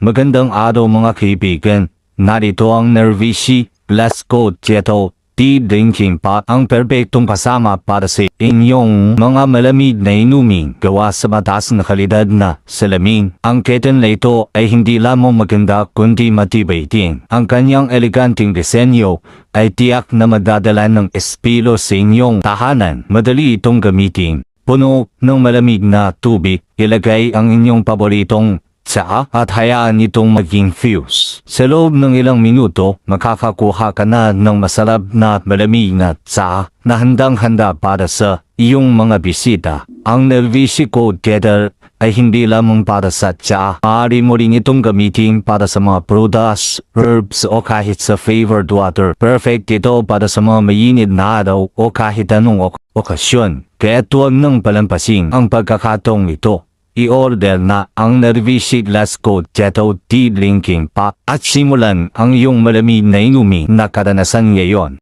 Magandang araw mga kaibigan. Narito ang Nervishi Let's Go Keto Tea Drinking Pot, ang perpektong kasama para sa inyong mga malamig na inumin gawa sa mataas na kalidad na salamin. Ang keten na ito ay hindi lamang maganda kundi matibay din. Ang kanyang eleganteng disenyo ay tiyak na magdadala ng espilo sa inyong tahanan. Madali itong gamitin. Puno ng malamig na tubig, ilagay ang inyong paboritong tsaa at hayaan itong maging fuse. Sa loob ng ilang minuto, makakakuha ka na ng masarap na malamig na tsaa na handang-handa para sa iyong mga bisita. Ang Nervishi Cold Kettle ay hindi lamang para sa tsaa. Maaari mo rin itong gamitin para sa mga prutas, herbs o kahit sa flavored water. Perfect ito para sa mga mainit na araw o kahit anong okasyon. Kaya tuwag nang palampasin ang pagkakataong ito. I-order na ang Nervishi Let's Go Keto Tea Drinking Pot at simulan ang iyong malamig na inumin na karanasan ngayon.